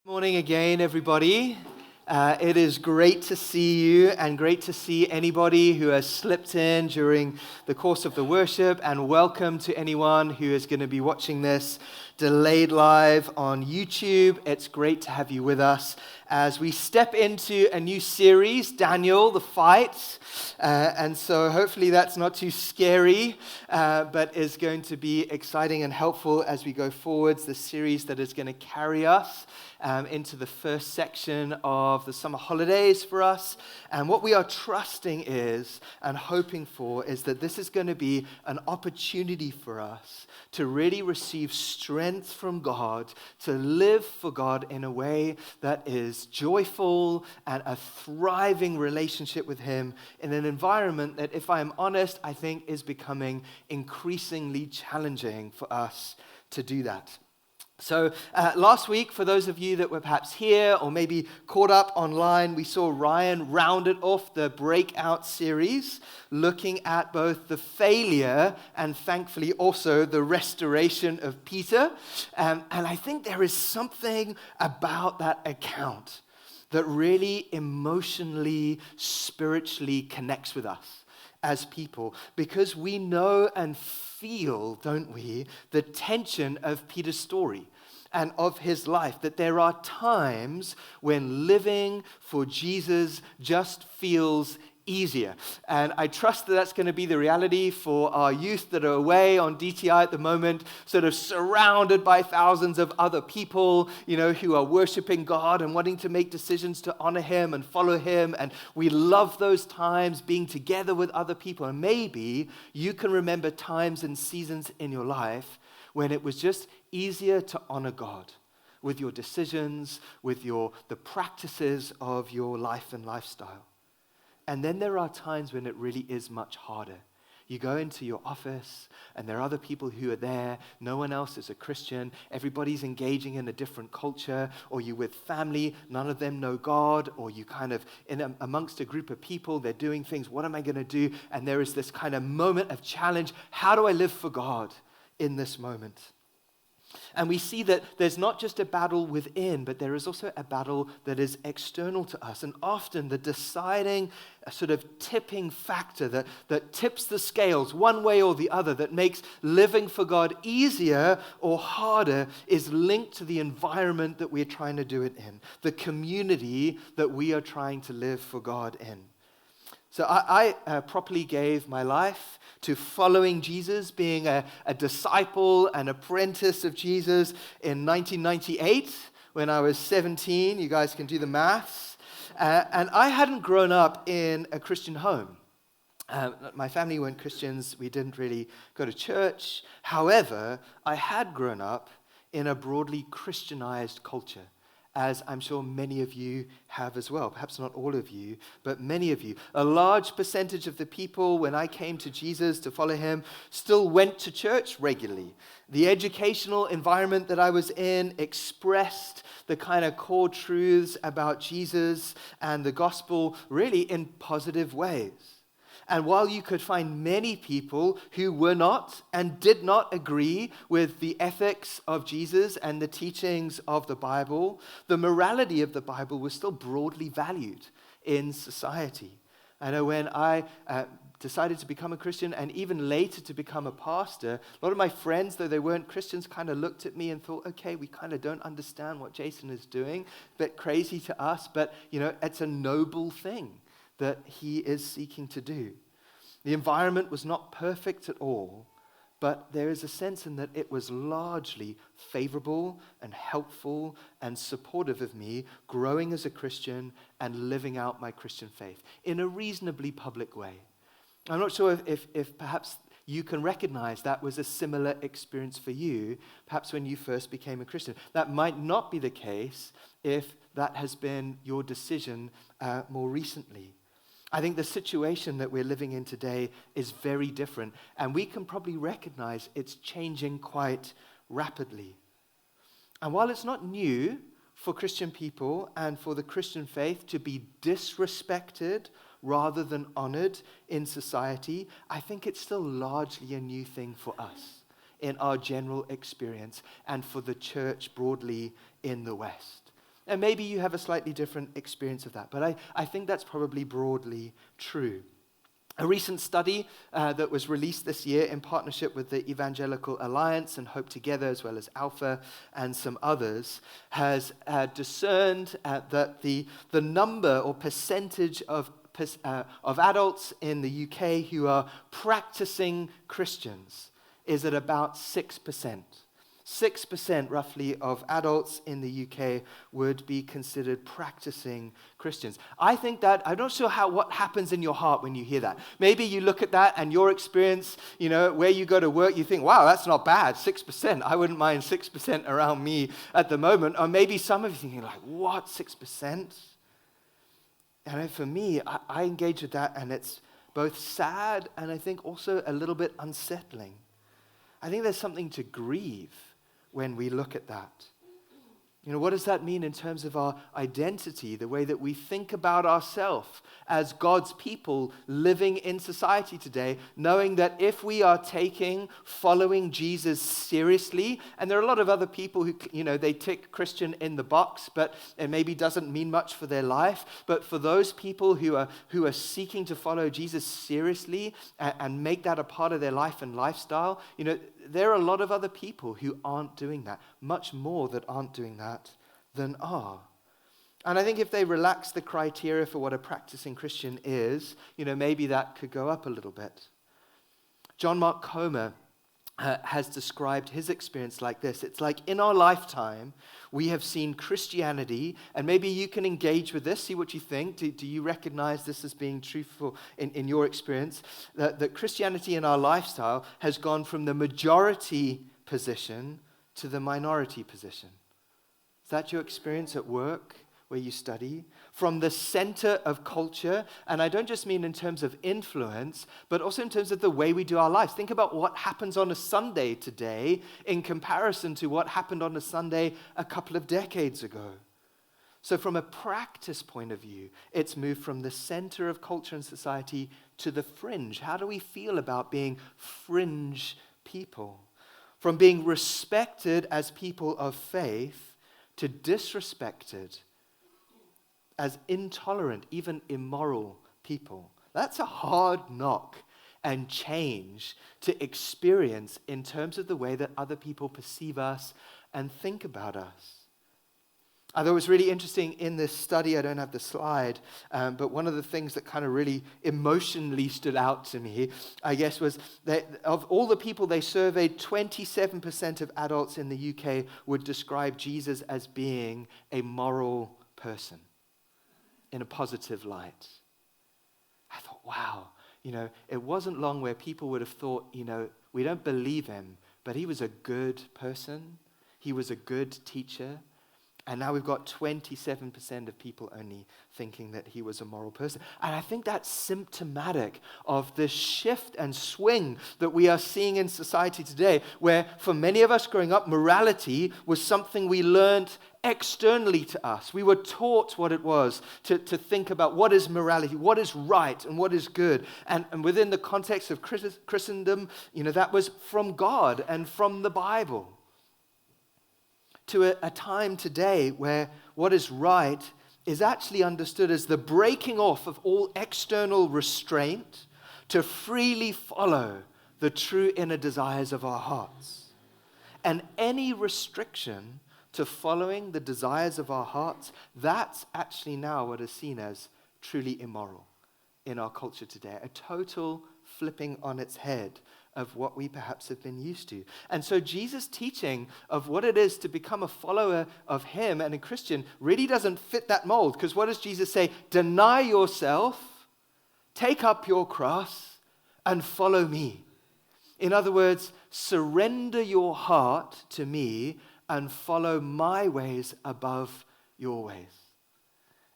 Morning again, everybody. It is great to see you and great to see anybody who has slipped in during the course of the worship, and welcome to anyone who is going to be watching this delayed live on YouTube. It's great to have you with us as we step into a new series, Daniel, the Fight. And so hopefully that's not too scary, but is going to be exciting and helpful as we go forwards. The series that is going to carry us into the first section of the summer holidays for us. And what we are trusting is and hoping for is that this is going to be an opportunity for us to really receive strength from God, to live for God in a way that is joyful and a thriving relationship with Him in an environment that, if I am honest, I think is becoming increasingly challenging for us to do that. So last week, for those of you that were perhaps here or maybe caught up online, we saw Ryan rounded off the breakout series, looking at both the failure and thankfully also the restoration of Peter. And I think there is something about that account that really emotionally, spiritually connects with us as people, because we know and feel, don't we, the tension of Peter's story and of his life, that there are times when living for Jesus just feels easier. And I trust that that's going to be the reality for our youth that are away on DTI at the moment, sort of surrounded by thousands of other people, who are worshiping God and wanting to make decisions to honor Him and follow Him. And we love those times, being together with other people. And maybe you can remember times and seasons in your life when it was just easier to honor God with your decisions, with the practices of your life and lifestyle. And then there are times when it really is much harder. You go into your office and there are other people who are there. No one else is a Christian. Everybody's engaging in a different culture. Or you're with family. None of them know God. Or you kind of amongst a group of people. They're doing things. What am I going to do? And there is this kind of moment of challenge. How do I live for God in this moment? And we see that there's not just a battle within, but there is also a battle that is external to us. And often the deciding sort of tipping factor that tips the scales one way or the other, that makes living for God easier or harder, is linked to the environment that we're trying to do it in, the community that we are trying to live for God in. So I properly gave my life to following Jesus, being a disciple, an apprentice of Jesus in 1998 when I was 17. You guys can do the maths. And I hadn't grown up in a Christian home. My family weren't Christians. We didn't really go to church. However, I had grown up in a broadly Christianized culture, as I'm sure many of you have as well. Perhaps not all of you, but many of you. A large percentage of the people, when I came to Jesus to follow Him, still went to church regularly. The educational environment that I was in expressed the kind of core truths about Jesus and the gospel really in positive ways. And while you could find many people who were not and did not agree with the ethics of Jesus and the teachings of the Bible, the morality of the Bible was still broadly valued in society. I know when I decided to become a Christian and even later to become a pastor, a lot of my friends, though they weren't Christians, kind of looked at me and thought, okay, we kind of don't understand what Jason is doing. A bit crazy to us, but it's a noble thing that he is seeking to do. The environment was not perfect at all, but there is a sense in that it was largely favorable and helpful and supportive of me growing as a Christian and living out my Christian faith in a reasonably public way. I'm not sure if perhaps you can recognize that was a similar experience for you, perhaps when you first became a Christian. That might not be the case if that has been your decision more recently. I think the situation that we're living in today is very different, and we can probably recognize it's changing quite rapidly. And while it's not new for Christian people and for the Christian faith to be disrespected rather than honored in society, I think it's still largely a new thing for us in our general experience and for the church broadly in the West. And maybe you have a slightly different experience of that, but I think that's probably broadly true. A recent study that was released this year in partnership with the Evangelical Alliance and Hope Together, as well as Alpha and some others, has discerned that the number or percentage of adults in the UK who are practicing Christians is at about 6%. 6% roughly of adults in the UK would be considered practicing Christians. I think that, I'm not sure what happens in your heart when you hear that. Maybe you look at that and your experience, where you go to work, you think, wow, that's not bad, 6%. I wouldn't mind 6% around me at the moment. Or maybe some of you thinking like, what, 6%? And for me, I engage with that, and it's both sad and I think also a little bit unsettling. I think there's something to grieve when we look at that. What does that mean in terms of our identity, the way that we think about ourselves as God's people living in society today, knowing that if we are following Jesus seriously, and there are a lot of other people who, they tick Christian in the box, but it maybe doesn't mean much for their life, but for those people who are seeking to follow Jesus seriously and make that a part of their life and lifestyle, there are a lot of other people who aren't doing that, much more that aren't doing that than are. And I think if they relax the criteria for what a practicing Christian is, maybe that could go up a little bit. John Mark Comer has described his experience like this. It's like in our lifetime, we have seen Christianity, and maybe you can engage with this, see what you think. Do you recognize this as being truthful in your experience? That Christianity in our lifestyle has gone from the majority position to the minority position. Is that your experience at work, where you study? From the center of culture, and I don't just mean in terms of influence, but also in terms of the way we do our lives. Think about what happens on a Sunday today in comparison to what happened on a Sunday a couple of decades ago. So from a practice point of view, it's moved from the center of culture and society to the fringe. How do we feel about being fringe people? From being respected as people of faith to disrespected as intolerant, even immoral people. That's a hard knock and change to experience in terms of the way that other people perceive us and think about us. I thought it was really interesting in this study, I don't have the slide, but one of the things that kind of really emotionally stood out to me, I guess, was that of all the people they surveyed, 27% of adults in the UK would describe Jesus as being a moral person in a positive light. I thought, wow, it wasn't long where people would have thought, we don't believe him, but he was a good person, he was a good teacher. And now we've got 27% of people only thinking that he was a moral person. And I think that's symptomatic of the shift and swing that we are seeing in society today, where for many of us growing up, morality was something we learned externally to us. We were taught what it was to think about what is morality, what is right, and what is good. And within the context of Christendom, that was from God and from the Bible. To a time today where what is right is actually understood as the breaking off of all external restraint to freely follow the true inner desires of our hearts. And any restriction to following the desires of our hearts, that's actually now what is seen as truly immoral in our culture today. A total flipping on its head of what we perhaps have been used to. And so Jesus' teaching of what it is to become a follower of him and a Christian really doesn't fit that mold, because what does Jesus say? Deny yourself, take up your cross, and follow me. In other words, surrender your heart to me and follow my ways above your ways.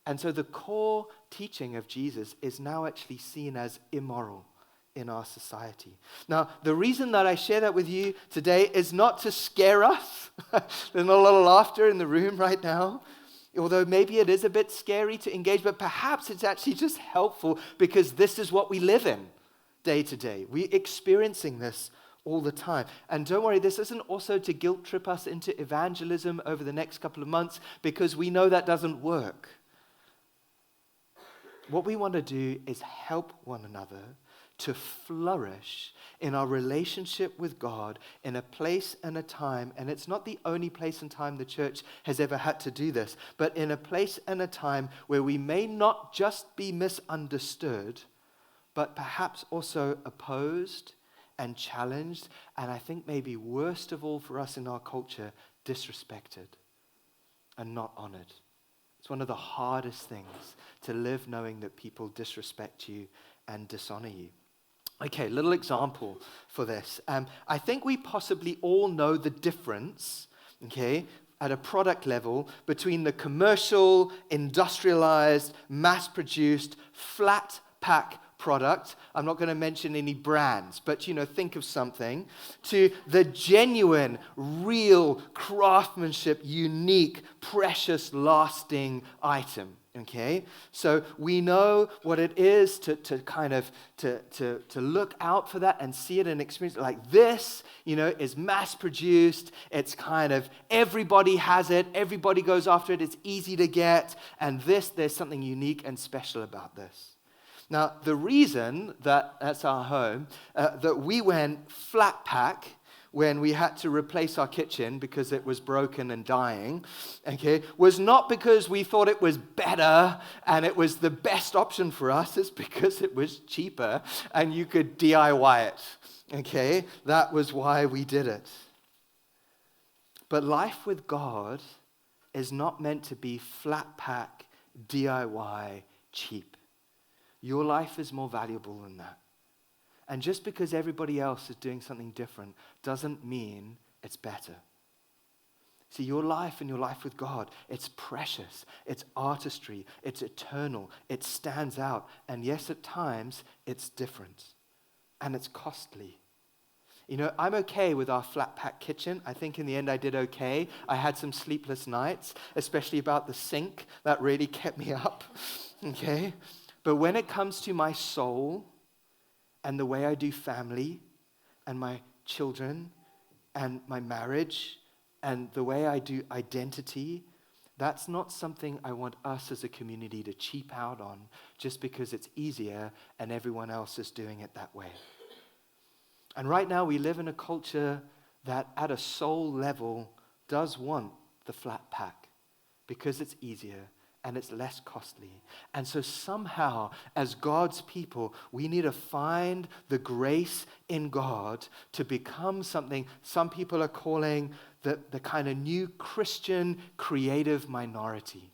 And so the core teaching of Jesus is now actually seen as immoral in our society. Now, the reason that I share that with you today is not to scare us. There's not a lot of laughter in the room right now, although maybe it is a bit scary to engage, but perhaps it's actually just helpful because this is what we live in day to day. We're experiencing this all the time. And don't worry, this isn't also to guilt trip us into evangelism over the next couple of months, because we know that doesn't work. What we want to do is help one another to flourish in our relationship with God in a place and a time, and it's not the only place and time the church has ever had to do this, but in a place and a time where we may not just be misunderstood, but perhaps also opposed and challenged, and I think maybe worst of all for us in our culture, disrespected and not honored. It's one of the hardest things to live knowing that people disrespect you and dishonor you. Okay, little example for this. I think we possibly all know the difference, okay, at a product level between the commercial, industrialized, mass-produced, flat pack product, I'm not going to mention any brands, but think of something, to the genuine, real craftsmanship, unique, precious, lasting item. Okay, so we know what it is to look out for that and see it and experience it. Like this, is mass produced. It's kind of everybody has it. Everybody goes after it. It's easy to get. And there's something unique and special about this. Now, the reason that's our home, that we went flat pack when we had to replace our kitchen because it was broken and dying, okay, was not because we thought it was better and it was the best option for us. It's because it was cheaper and you could DIY it, okay? That was why we did it. But life with God is not meant to be flat pack, DIY, cheap. Your life is more valuable than that. And just because everybody else is doing something different doesn't mean it's better. See, your life and your life with God, it's precious, it's artistry, it's eternal, it stands out. And yes, at times, it's different. And it's costly. I'm okay with our flat pack kitchen. I think in the end I did okay. I had some sleepless nights, especially about the sink. That really kept me up, okay? But when it comes to my soul, and the way I do family, and my children, and my marriage, and the way I do identity, that's not something I want us as a community to cheap out on just because it's easier and everyone else is doing it that way. And right now we live in a culture that at a soul level does want the flat pack because it's easier and it's less costly. And so somehow, as God's people, we need to find the grace in God to become something some people are calling the kind of new Christian creative minority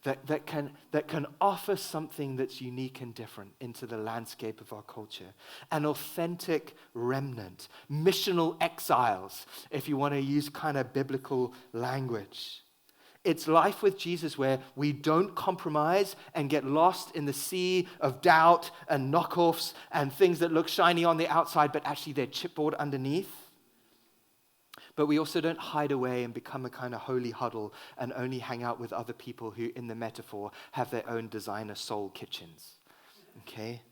that can offer something that's unique and different into the landscape of our culture. An authentic remnant, missional exiles, if you want to use kind of biblical language. It's life with Jesus where we don't compromise and get lost in the sea of doubt and knockoffs and things that look shiny on the outside, but actually they're chipboard underneath. But we also don't hide away and become a kind of holy huddle and only hang out with other people who, in the metaphor, have their own designer soul kitchens. Okay?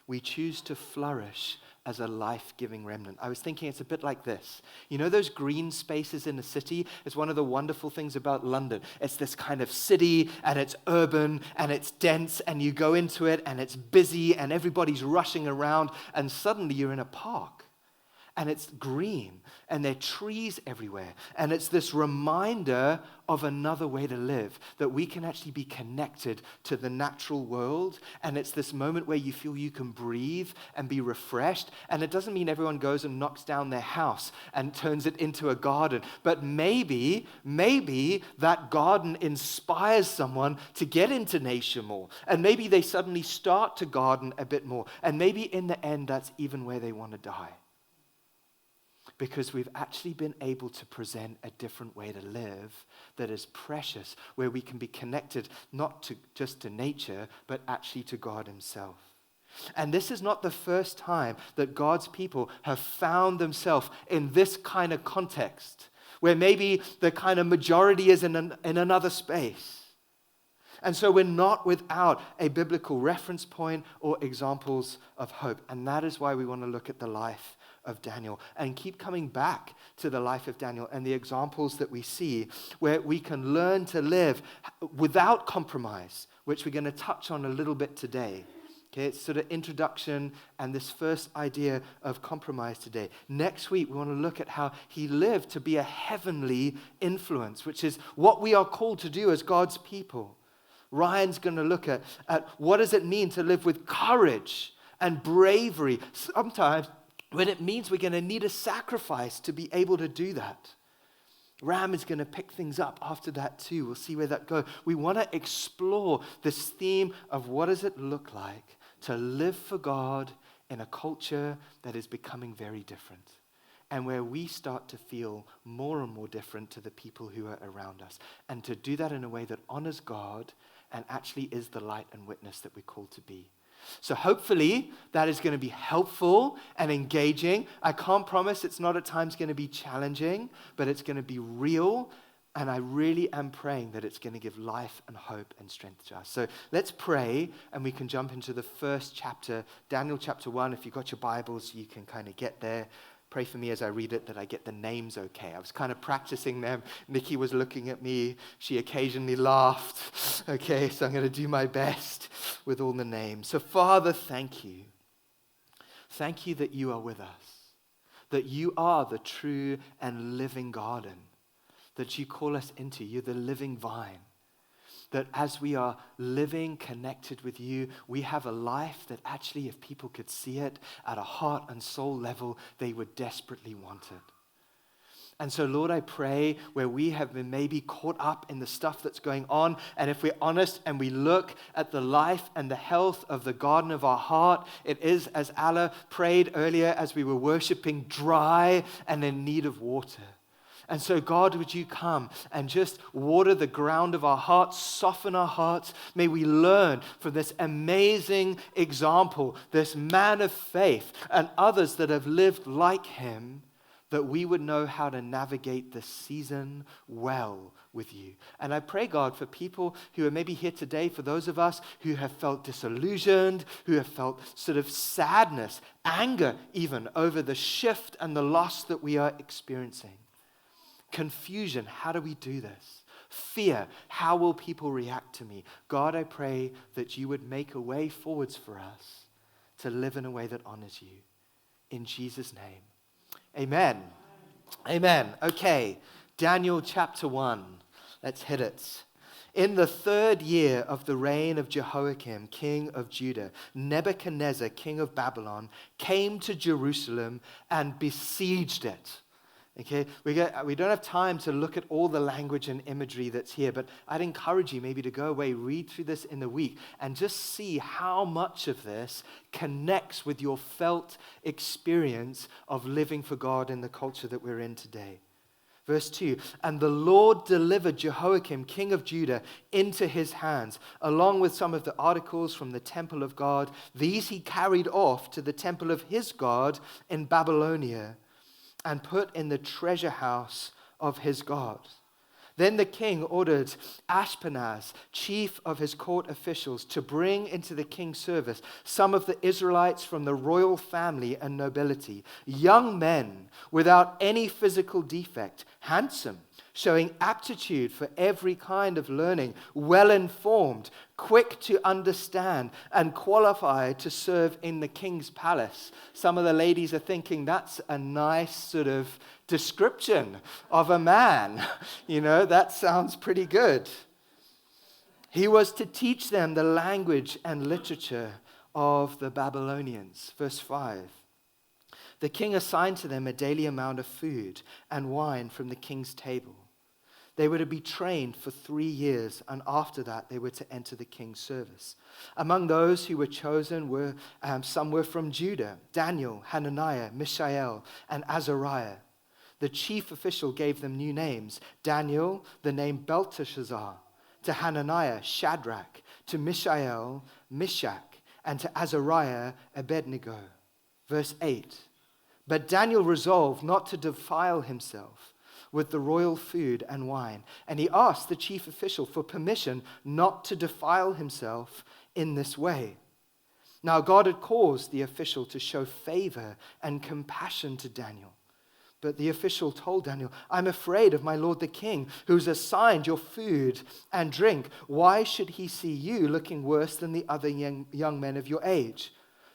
We choose to flourish as a life-giving remnant. I was thinking it's a bit like this. Those green spaces in the city? It's one of the wonderful things about London. It's this kind of city, and it's urban, and it's dense, and you go into it, and it's busy, and everybody's rushing around, and suddenly you're in a park. And it's green, and there are trees everywhere. And it's this reminder of another way to live, that we can actually be connected to the natural world. And it's this moment where you feel you can breathe and be refreshed. And it doesn't mean everyone goes and knocks down their house and turns it into a garden. But maybe that garden inspires someone to get into nature more. And maybe they suddenly start to garden a bit more. And maybe in the end, that's even where they want to die. Because we've actually been able to present a different way to live that is precious, where we can be connected not just to nature, but actually to God himself. And this is not the first time that God's people have found themselves in this kind of context, where maybe the kind of majority is in another space. And so we're not without a biblical reference point or examples of hope. And that is why we want to look at the life of Daniel and keep coming back to the life of Daniel and the examples that we see where we can learn to live without compromise, which we're going to touch on a little bit today. Okay, it's sort of introduction and this first idea of compromise today. Next week, we want to look at how he lived to be a heavenly influence, which is what we are called to do as God's people. Ryan's going to look at what does it mean to live with courage and bravery. Sometimes when it means we're going to need a sacrifice to be able to do that. Ram is going to pick things up after that too. We'll see where that goes. We want to explore this theme of what does it look like to live for God in a culture that is becoming very different and where we start to feel more and more different to the people who are around us, and to do that in a way that honors God and actually is the light and witness that we're called to be. So hopefully that is going to be helpful and engaging. I can't promise it's not at times going to be challenging, but it's going to be real. And I really am praying that it's going to give life and hope and strength to us. So let's pray, and we can jump into the first chapter, Daniel chapter 1. If you've got your Bibles, you can kind of get there. Pray for me as I read it that I get the names okay. I was kind of practicing them. Nikki was looking at me. She occasionally laughed. Okay, so I'm going to do my best with all the names. So Father, thank you. Thank you that you are with us, that you are the true and living garden, that you call us into. You're the living vine. That as we are living connected with you, we have a life that actually, if people could see it at a heart and soul level, they would desperately want it. And so, Lord, I pray where we have been maybe caught up in the stuff that's going on, and if we're honest and we look at the life and the health of the garden of our heart, it is, as Allah prayed earlier as we were worshiping, dry and in need of water. And so, God, would you come and just water the ground of our hearts, soften our hearts. May we learn from this amazing example, this man of faith, and others that have lived like him, that we would know how to navigate this season well with you. And I pray, God, for people who are maybe here today, for those of us who have felt disillusioned, who have felt sort of sadness, anger even, over the shift and the loss that we are experiencing. Confusion, how do we do this? Fear, how will people react to me? God, I pray that you would make a way forwards for us to live in a way that honors you. In Jesus' name, amen. Amen. Okay, Daniel chapter 1. Let's hit it. In the 3rd year of the reign of Jehoiakim, king of Judah, Nebuchadnezzar, king of Babylon, came to Jerusalem and besieged it. Okay, we don't have time to look at all the language and imagery that's here, but I'd encourage you maybe to go away, read through this in the week, and just see how much of this connects with your felt experience of living for God in the culture that we're in today. Verse 2, and the Lord delivered Jehoiakim, king of Judah, into his hands, along with some of the articles from the temple of God. These he carried off to the temple of his God in Babylonia, and put in the treasure house of his God. Then the king ordered Ashpenaz, chief of his court officials, to bring into the king's service some of the Israelites from the royal family and nobility, young men without any physical defect, handsome, showing aptitude for every kind of learning, well-informed, quick to understand, and qualified to serve in the king's palace. Some of the ladies are thinking that's a nice sort of description of a man. You know, that sounds pretty good. He was to teach them the language and literature of the Babylonians. Verse 5. The king assigned to them a daily amount of food and wine from the king's table. They were to be trained for 3 years, and after that they were to enter the king's service. Among those who were chosen were some were from Judah: Daniel, Hananiah, Mishael, and Azariah. The chief official gave them new names: Daniel, the name Belteshazzar; to Hananiah, Shadrach; to Mishael, Meshach; and to Azariah, Abednego. Verse 8. But Daniel resolved not to defile himself with the royal food and wine. And he asked the chief official for permission not to defile himself in this way. Now God had caused the official to show favor and compassion to Daniel. But the official told Daniel, I'm afraid of my lord the king, who's assigned your food and drink. Why should he see you looking worse than the other young men of your age?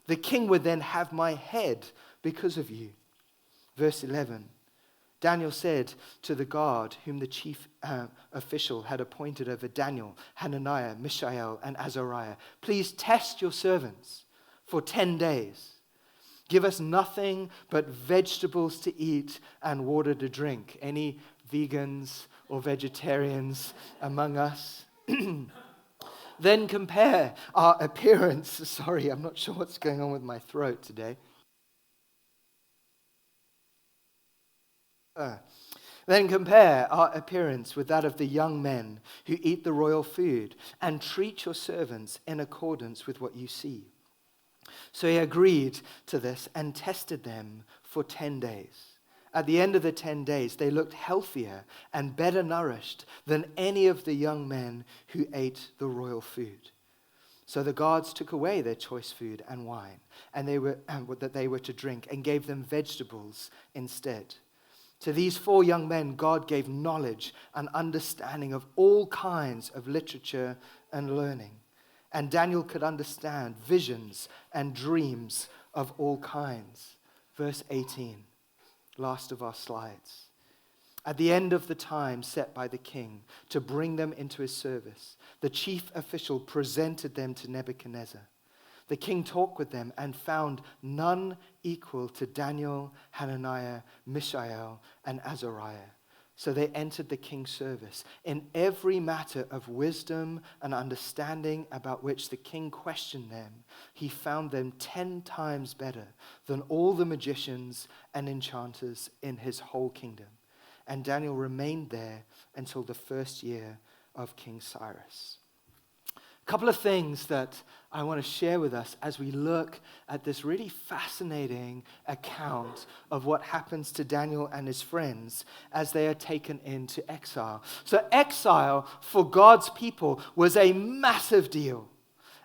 The king would then have my head because of you. Verse 11, Daniel said to the guard whom the chief official had appointed over Daniel, Hananiah, Mishael, and Azariah, please test your servants for 10 days. Give us nothing but vegetables to eat and water to drink. Any vegans or vegetarians among us? Then compare our appearance. Sorry, I'm not sure what's going on with my throat today. Then compare our appearance with that of the young men who eat the royal food, and treat your servants in accordance with what you see. So he agreed to this and tested them for 10 days. At the end of the 10 days, they looked healthier and better nourished than any of the young men who ate the royal food. So the guards took away their choice food and wine, and that they were to drink, and gave them vegetables instead. To these 4 young men, God gave knowledge and understanding of all kinds of literature and learning. And Daniel could understand visions and dreams of all kinds. Verse 18, last of our slides. At the end of the time set by the king to bring them into his service, the chief official presented them to Nebuchadnezzar. The king talked with them and found none equal to Daniel, Hananiah, Mishael, and Azariah. So they entered the king's service. In every matter of wisdom and understanding about which the king questioned them, he found them 10 times better than all the magicians and enchanters in his whole kingdom. And Daniel remained there until the first year of King Cyrus. A couple of things that I want to share with us as we look at this really fascinating account of what happens to Daniel and his friends as they are taken into exile. So exile for God's people was a massive deal.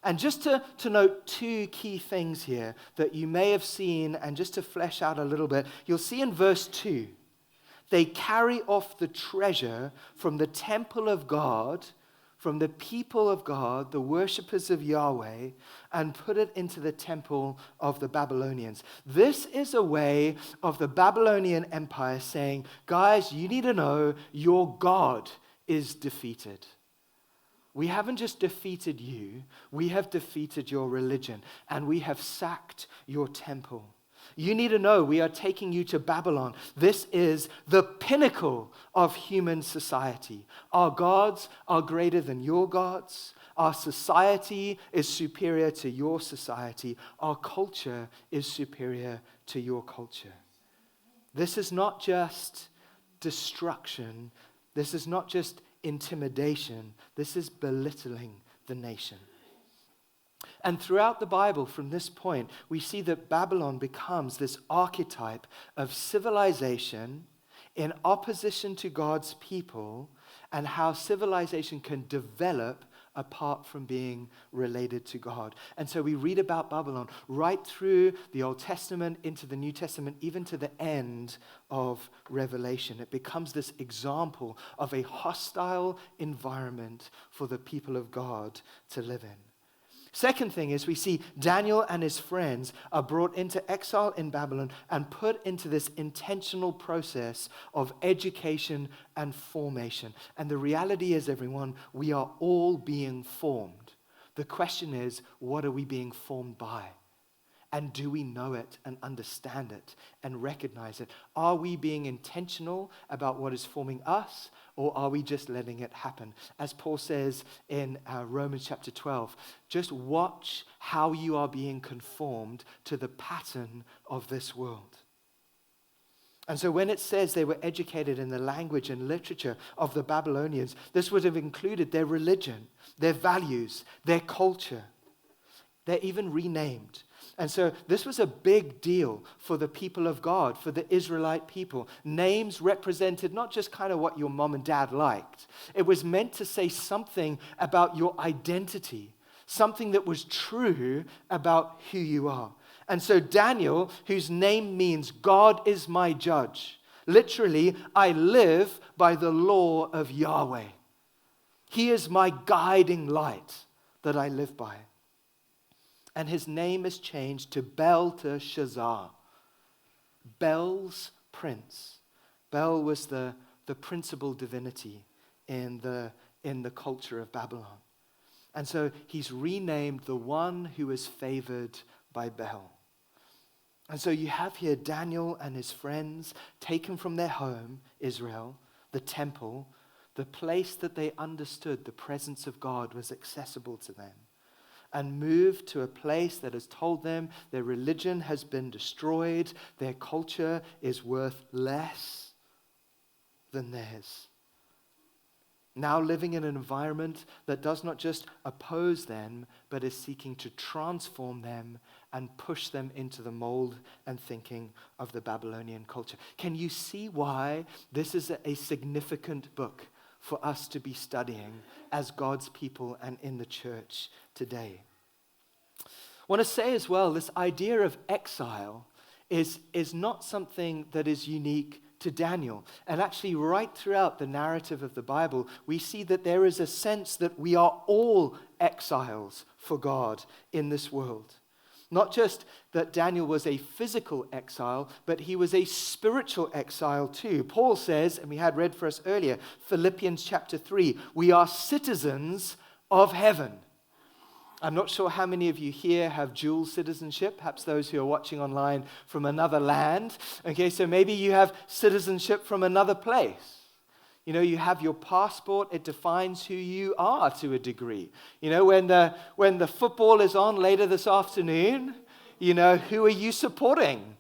And just to note 2 key things here that you may have seen, and just to flesh out a little bit, you'll see in verse 2, they carry off the treasure from the temple of God, from the people of God, the worshippers of Yahweh, and put it into the temple of the Babylonians. This is a way of the Babylonian Empire saying, guys, you need to know your God is defeated. We haven't just defeated you, we have defeated your religion, and we have sacked your temple. You need to know we are taking you to Babylon. This is the pinnacle of human society. Our gods are greater than your gods. Our society is superior to your society. Our culture is superior to your culture. This is not just destruction. This is not just intimidation. This is belittling the nation. And throughout the Bible, from this point, we see that Babylon becomes this archetype of civilization in opposition to God's people, and how civilization can develop apart from being related to God. And so we read about Babylon right through the Old Testament into the New Testament, even to the end of Revelation. It becomes this example of a hostile environment for the people of God to live in. Second thing is we see Daniel and his friends are brought into exile in Babylon and put into this intentional process of education and formation. And the reality is, everyone, we are all being formed. The question is, what are we being formed by? And do we know it and understand it and recognize it? Are we being intentional about what is forming us, or are we just letting it happen? As Paul says in Romans chapter 12, just watch how you are being conformed to the pattern of this world. And so when it says they were educated in the language and literature of the Babylonians, this would have included their religion, their values, their culture. They're even renamed. And so this was a big deal for the people of God, for the Israelite people. Names represented not just kind of what your mom and dad liked. It was meant to say something about your identity, something that was true about who you are. And so Daniel, whose name means God is my judge, literally, I live by the law of Yahweh. He is my guiding light that I live by. And his name is changed to Belteshazzar, Bel's prince. Bel was the principal divinity in the culture of Babylon. And so he's renamed the one who is favored by Bel. And so you have here Daniel and his friends taken from their home, Israel, the temple, the place that they understood the presence of God was accessible to them, and moved to a place that has told them their religion has been destroyed, their culture is worth less than theirs. Now living in an environment that does not just oppose them, but is seeking to transform them and push them into the mold and thinking of the Babylonian culture. Can you see why this is a significant book for us to be studying as God's people and in the church today? I want to say as well, this idea of exile is not something that is unique to Daniel. And actually, right throughout the narrative of the Bible, we see that there is a sense that we are all exiles for God in this world. Not just that Daniel was a physical exile, but he was a spiritual exile too. Paul says, and we had read for us earlier, Philippians chapter 3, we are citizens of heaven. I'm not sure how many of you here have dual citizenship, perhaps those who are watching online from another land. Okay, so maybe you have citizenship from another place. You know, you have your passport, it defines who you are to a degree. You know, when the football is on later this afternoon, you know, who are you supporting?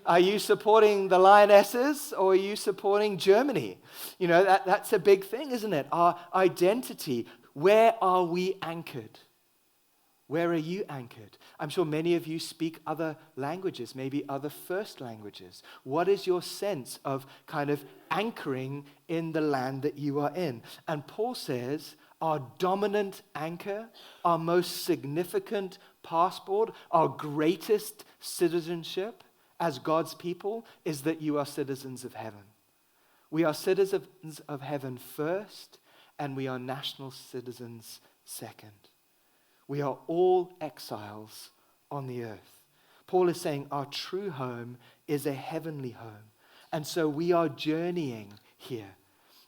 Are you supporting the Lionesses or are you supporting Germany? You know, that's a big thing, isn't it? Our identity. Where are we anchored? Where are you anchored? I'm sure many of you speak other languages, maybe other first languages. What is your sense of kind of anchoring in the land that you are in? And Paul says our dominant anchor, our most significant passport, our greatest citizenship as God's people is that you are citizens of heaven. We are citizens of heaven first, and we are national citizens second. We are all exiles on the earth. Paul is saying our true home is a heavenly home. And so we are journeying here.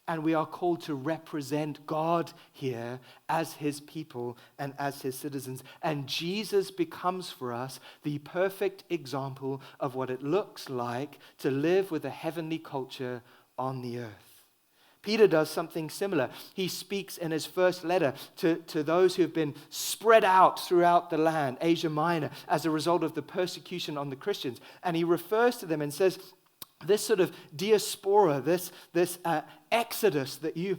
And we are called to represent God here as his people and as his citizens. And Jesus becomes for us the perfect example of what it looks like to live with a heavenly culture on the earth. Peter does something similar. He speaks in his first letter to those who have been spread out throughout the land, Asia Minor, as a result of the persecution on the Christians. And he refers to them and says, this sort of diaspora, this exodus that you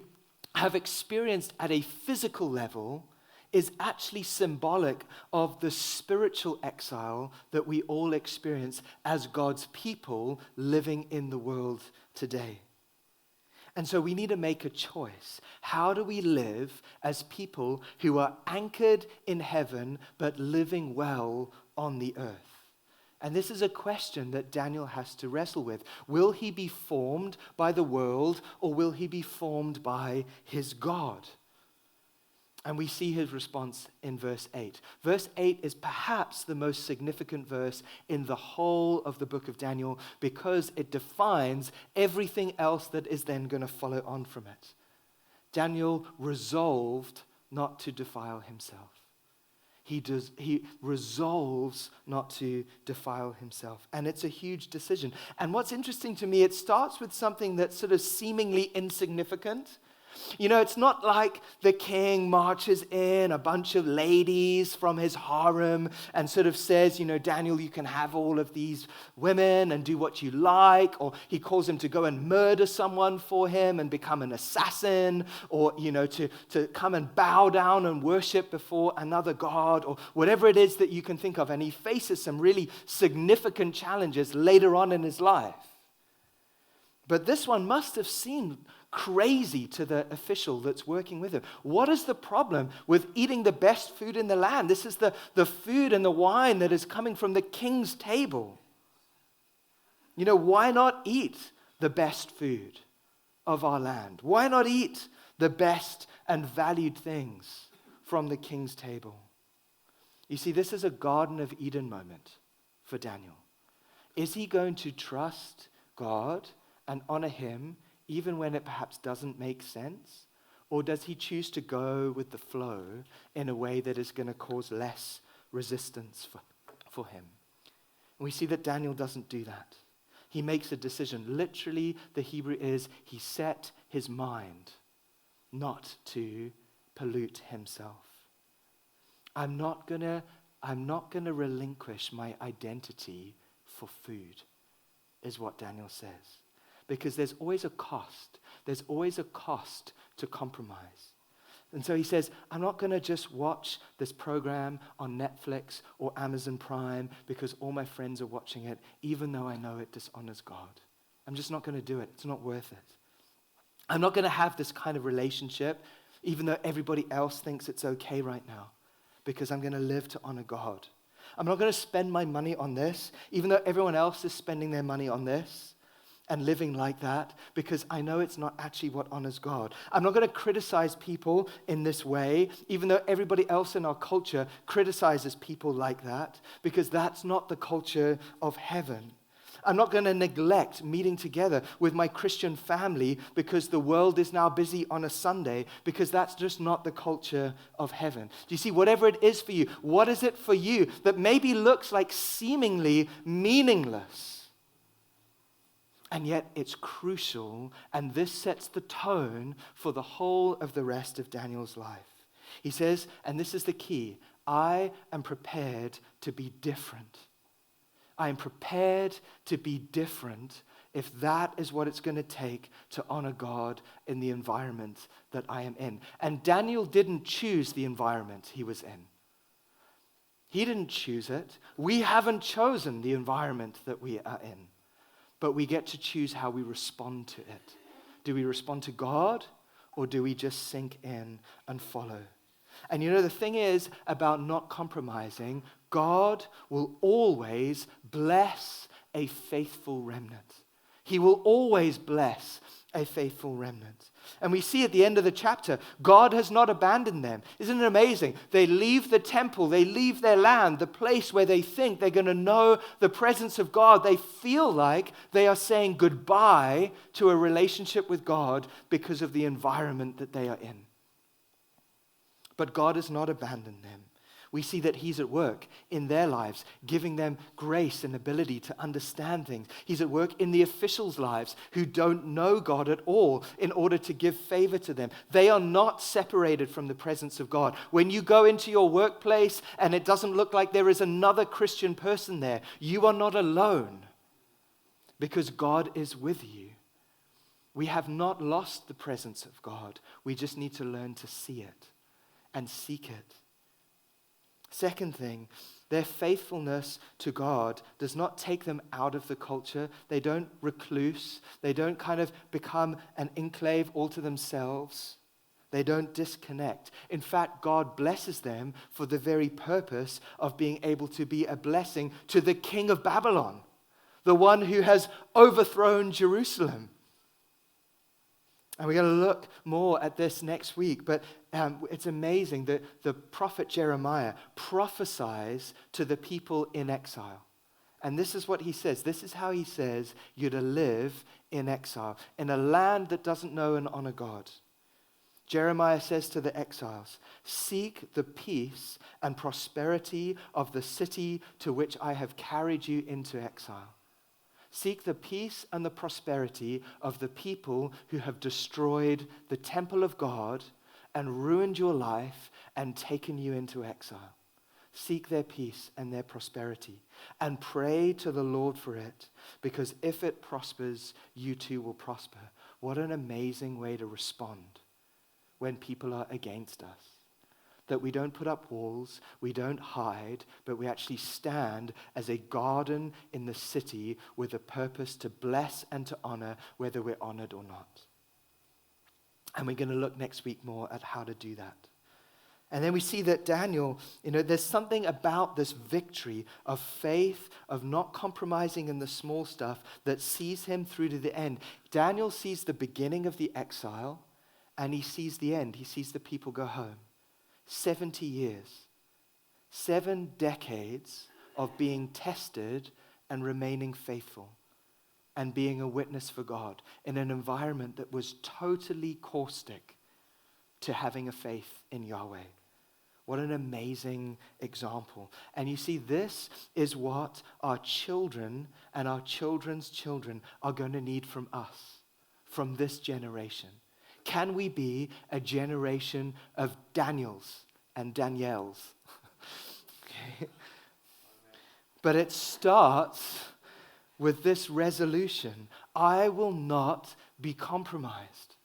have experienced at a physical level is actually symbolic of the spiritual exile that we all experience as God's people living in the world today. And so we need to make a choice. How do we live as people who are anchored in heaven but living well on the earth? And this is a question that Daniel has to wrestle with. Will he be formed by the world or will he be formed by his God? And we see his response in verse 8. Verse 8 is perhaps the most significant verse in the whole of the book of Daniel because it defines everything else that is then going to follow on from it. Daniel resolved not to defile himself. He resolves not to defile himself. And it's a huge decision. And what's interesting to me, it starts with something that's sort of seemingly insignificant. You know, it's not like the king marches in a bunch of ladies from his harem and sort of says, you know, Daniel, you can have all of these women and do what you like, or he calls him to go and murder someone for him and become an assassin, or, you know, to come and bow down and worship before another god, or whatever it is that you can think of. And he faces some really significant challenges later on in his life. But this one must have seemed crazy to the official that's working with him. What is the problem with eating the best food in the land? This is the food and the wine that is coming from the king's table. You know, why not eat the best food of our land? Why not eat the best and valued things from the king's table? You see, this is a Garden of Eden moment for Daniel. Is he going to trust God and honor him even when it perhaps doesn't make sense? Or does he choose to go with the flow in a way that is going to cause less resistance for him? And we see that Daniel doesn't do that. He makes a decision. Literally, the Hebrew is he set his mind not to pollute himself. I'm not gonna relinquish my identity for food, is what Daniel says. Because there's always a cost. There's always a cost to compromise. And so he says, I'm not going to just watch this program on Netflix or Amazon Prime because all my friends are watching it, even though I know it dishonors God. I'm just not going to do it. It's not worth it. I'm not going to have this kind of relationship, even though everybody else thinks it's okay right now, because I'm going to live to honor God. I'm not going to spend my money on this, even though everyone else is spending their money on this and living like that, because I know it's not actually what honors God. I'm not going to criticize people in this way, even though everybody else in our culture criticizes people like that, because that's not the culture of heaven. I'm not going to neglect meeting together with my Christian family because the world is now busy on a Sunday, because that's just not the culture of heaven. Do you see, whatever it is for you, what is it for you that maybe looks like seemingly meaningless? And yet it's crucial, and this sets the tone for the whole of the rest of Daniel's life. He says, and this is the key, I am prepared to be different. I am prepared to be different if that is what it's going to take to honor God in the environment that I am in. And Daniel didn't choose the environment he was in. He didn't choose it. We haven't chosen the environment that we are in. But we get to choose how we respond to it. Do we respond to God, or do we just sink in and follow? And you know, the thing is about not compromising, God will always bless a faithful remnant. He will always bless a faithful remnant. And we see at the end of the chapter, God has not abandoned them. Isn't it amazing? They leave the temple, they leave their land, the place where they think they're going to know the presence of God. They feel like they are saying goodbye to a relationship with God because of the environment that they are in. But God has not abandoned them. We see that he's at work in their lives, giving them grace and ability to understand things. He's at work in the officials' lives who don't know God at all in order to give favor to them. They are not separated from the presence of God. When you go into your workplace and it doesn't look like there is another Christian person there, you are not alone because God is with you. We have not lost the presence of God. We just need to learn to see it and seek it. Second thing, their faithfulness to God does not take them out of the culture. They don't recluse. They don't kind of become an enclave all to themselves. They don't disconnect. In fact, God blesses them for the very purpose of being able to be a blessing to the king of Babylon, the one who has overthrown Jerusalem. And we're going to look more at this next week, but it's amazing that the prophet Jeremiah prophesies to the people in exile. And this is what he says. This is how he says you're to live in exile, in a land that doesn't know and honor God. Jeremiah says to the exiles, seek the peace and prosperity of the city to which I have carried you into exile. Seek the peace and the prosperity of the people who have destroyed the temple of God and ruined your life and taken you into exile. Seek their peace and their prosperity and pray to the Lord for it, because if it prospers, you too will prosper. What an amazing way to respond when people are against us. That we don't put up walls, we don't hide, but we actually stand as a garden in the city with a purpose to bless and to honor, whether we're honored or not. And we're going to look next week more at how to do that. And then we see that Daniel, there's something about this victory of faith, of not compromising in the small stuff, that sees him through to the end. Daniel sees the beginning of the exile, and he sees the end. He sees the people go home. 70 years, 7 decades of being tested and remaining faithful and being a witness for God in an environment that was totally caustic to having a faith in Yahweh. What an amazing example. And you see, this is what our children and our children's children are going to need from us, from this generation. Can we be a generation of Daniels and Danielles? Okay. But it starts with this resolution. I will not be compromised.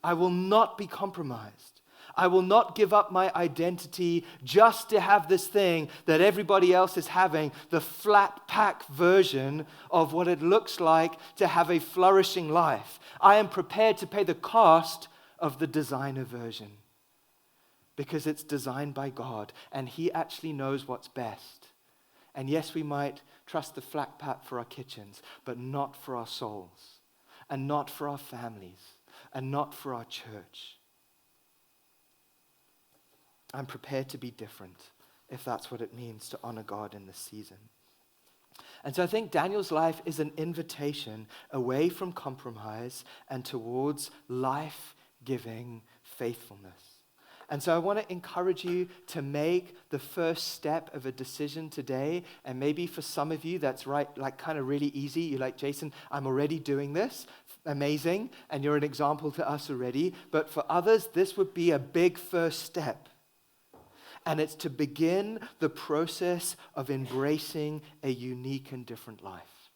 I will not be compromised. I will not give up my identity just to have this thing that everybody else is having, the flat pack version of what it looks like to have a flourishing life. I am prepared to pay the cost of the designer version because it's designed by God and He actually knows what's best. And yes, we might trust the flat pack for our kitchens, but not for our souls, and not for our families, and not for our church. I'm prepared to be different if that's what it means to honor God in this season. And so I think Daniel's life is an invitation away from compromise and towards life-giving faithfulness. And so I want to encourage you to make the first step of a decision today. And maybe for some of you, that's right, like kind of really easy. You're like, Jason, I'm already doing this. Amazing. And you're an example to us already. But for others, this would be a big first step. And it's to begin the process of embracing a unique and different life.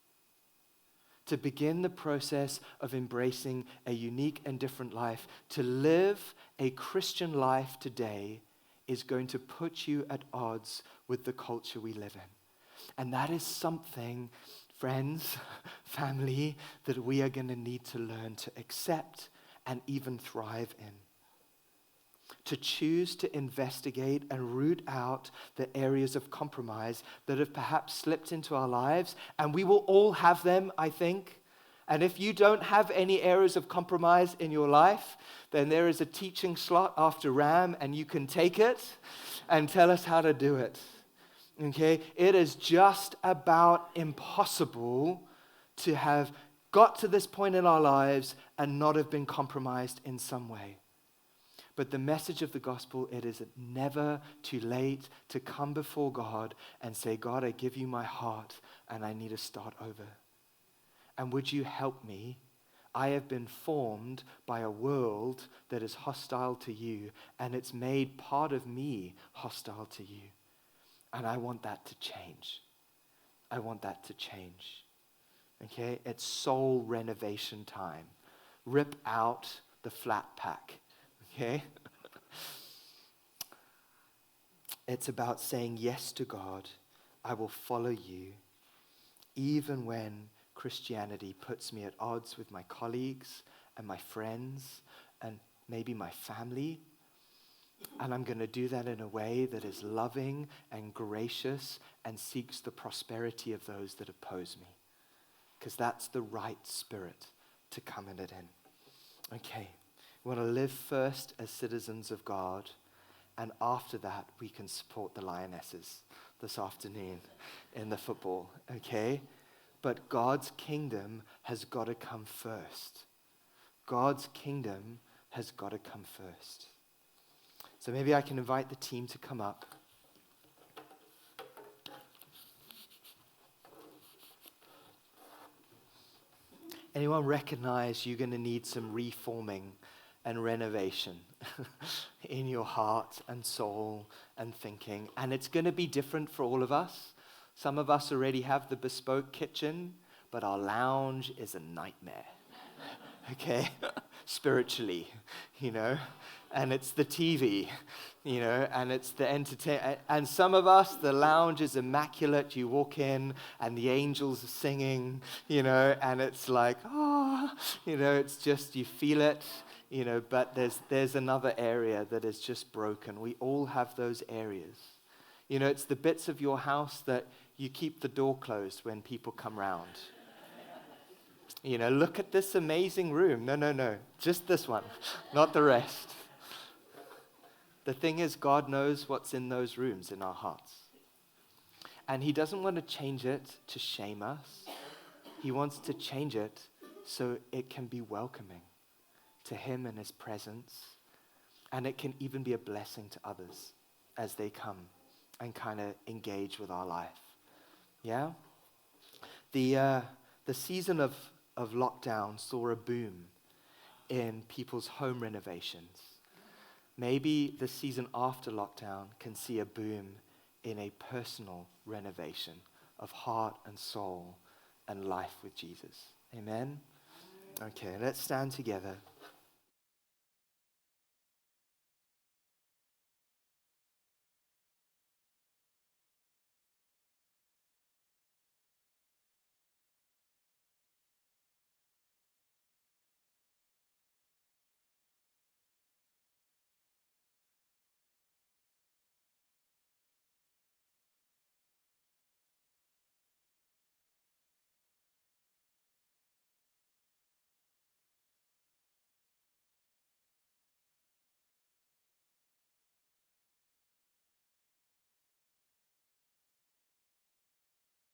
To begin the process of embracing a unique and different life. To live a Christian life today is going to put you at odds with the culture we live in. And that is something, friends, family, that we are going to need to learn to accept and even thrive in. To choose to investigate and root out the areas of compromise that have perhaps slipped into our lives. And we will all have them, I think. And if you don't have any areas of compromise in your life, then there is a teaching slot after Ram, and you can take it and tell us how to do it. Okay? It is just about impossible to have got to this point in our lives and not have been compromised in some way. But the message of the gospel, it is never too late to come before God and say, God, I give you my heart and I need to start over. And would you help me? I have been formed by a world that is hostile to you, and it's made part of me hostile to you. And I want that to change. I want that to change. Okay? It's soul renovation time. Rip out the flat pack. Okay? It's about saying yes to God. I will follow you, even when Christianity puts me at odds with my colleagues and my friends and maybe my family. And I'm going to do that in a way that is loving and gracious and seeks the prosperity of those that oppose me. Because that's the right spirit to come in it in. Okay. We want to live first as citizens of God, and after that, we can support the Lionesses this afternoon in the football, okay? But God's kingdom has got to come first. God's kingdom has got to come first. So maybe I can invite the team to come up. Anyone recognize you're going to need some reforming and renovation in your heart and soul and thinking? And it's going to be different for all of us. Some of us already have the bespoke kitchen, but our lounge is a nightmare, okay? Spiritually, and it's the TV, and it's the entertainment. And some of us, the lounge is immaculate. You walk in and the angels are singing, and it's like, it's just, you feel it, but there's another area that is just broken. We all have those areas. It's the bits of your house that you keep the door closed when people come round. Look at this amazing room. No, just this one, not the rest. The thing is, God knows what's in those rooms in our hearts. And he doesn't want to change it to shame us. He wants to change it so it can be welcoming to him and his presence. And it can even be a blessing to others as they come and kind of engage with our life. Yeah? The season of lockdown saw a boom in people's home renovations. Maybe the season after lockdown can see a boom in a personal renovation of heart and soul and life with Jesus. Amen? Okay, let's stand together.